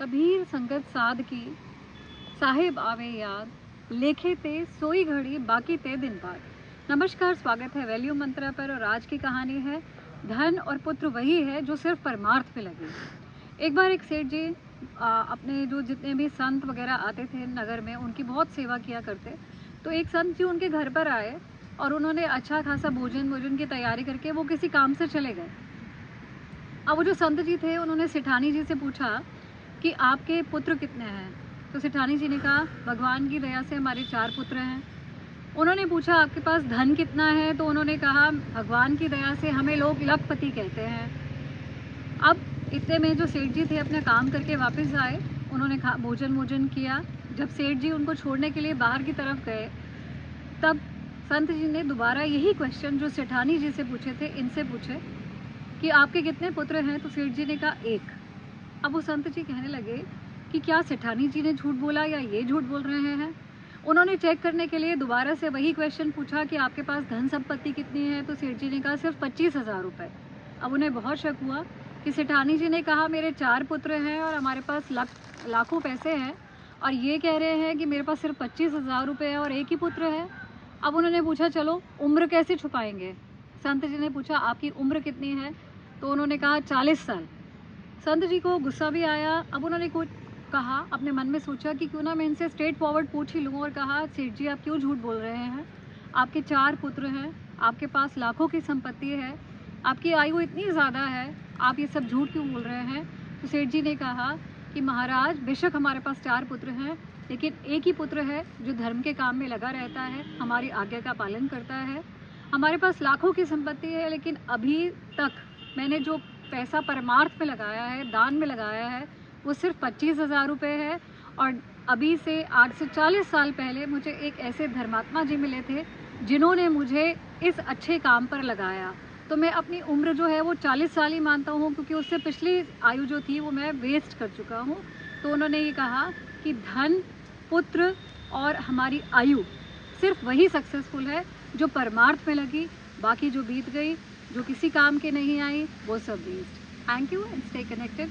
कबीर संगत साध की, साहिब आवे याद, लेखे ते सोई घड़ी बाकी ते दिन बाद। नमस्कार, स्वागत है वैल्यू मंत्रा पर। और आज की कहानी है धन और पुत्र वही है जो सिर्फ परमार्थ में लगे। एक बार एक सेठ जी अपने जो जितने भी संत वगैरह आते थे नगर में, उनकी बहुत सेवा किया करते। तो एक संत जी उनके घर पर आए और उन्होंने अच्छा खासा भोजन की तैयारी करके वो किसी काम से चले गए। अब वो जो संत जी थे उन्होंने सेठानी जी से पूछा कि आपके पुत्र कितने हैं। तो सेठानी जी ने कहा, भगवान की दया से हमारे 4 पुत्र हैं। उन्होंने पूछा, आपके पास धन कितना है। तो उन्होंने कहा, भगवान की दया से हमें लोग लखपति कहते हैं। अब इतने में जो सेठ जी थे अपना काम करके वापस आए, उन्होंने भोजन किया। जब सेठ जी उनको छोड़ने के लिए बाहर की तरफ गए, तब संत जी ने दोबारा यही क्वेश्चन जो सेठानी जी से पूछे थे, इनसे पूछे कि आपके कितने पुत्र हैं। तो सेठ जी ने कहा 1। अब वो संत जी कहने लगे कि क्या सेठानी जी ने झूठ बोला या ये झूठ बोल रहे हैं। उन्होंने चेक करने के लिए दोबारा से वही क्वेश्चन पूछा कि आपके पास धन संपत्ति कितनी है। तो सेठ जी ने कहा सिर्फ 25,000 रुपये। अब उन्हें बहुत शक हुआ कि सेठानी जी ने कहा मेरे 4 पुत्र हैं और हमारे पास लाखों पैसे हैं, और ये कह रहे हैं कि मेरे पास सिर्फ 25,000 रुपये है और एक ही पुत्र है। अब उन्होंने पूछा, चलो उम्र कैसे छुपाएंगे। संत जी ने पूछा, आपकी उम्र कितनी है। तो उन्होंने कहा 40 साल। संत जी को गुस्सा भी आया। अब उन्होंने कुछ कहा, अपने मन में सोचा कि क्यों ना मैं इनसे स्ट्रेट फॉरवर्ड पूछ ही लूँ, और कहा, सेठ जी आप क्यों झूठ बोल रहे हैं। आपके 4 पुत्र हैं, आपके पास लाखों की संपत्ति है, आपकी आयु इतनी ज़्यादा है, आप ये सब झूठ क्यों बोल रहे हैं। तो सेठ जी ने कहा कि महाराज, बेशक हमारे पास 4 पुत्र हैं, लेकिन एक ही पुत्र है जो धर्म के काम में लगा रहता है, हमारी आज्ञा का पालन करता है। हमारे पास लाखों की संपत्ति है, लेकिन अभी तक मैंने जो पैसा परमार्थ में लगाया है, दान में लगाया है, वो सिर्फ 25,000 रुपये है। और अभी से आज से 40 साल पहले मुझे एक ऐसे धर्मात्मा जी मिले थे जिन्होंने मुझे इस अच्छे काम पर लगाया। तो मैं अपनी उम्र जो है वो 40 साल ही मानता हूँ, क्योंकि उससे पिछली आयु जो थी वो मैं वेस्ट कर चुका हूँ। तो उन्होंने ये कहा कि धन, पुत्र और हमारी आयु सिर्फ वही सक्सेसफुल है जो परमार्थ में लगी। बाकी जो बीत गई, जो किसी काम के नहीं आई, वो सब waste. Thank you and stay connected.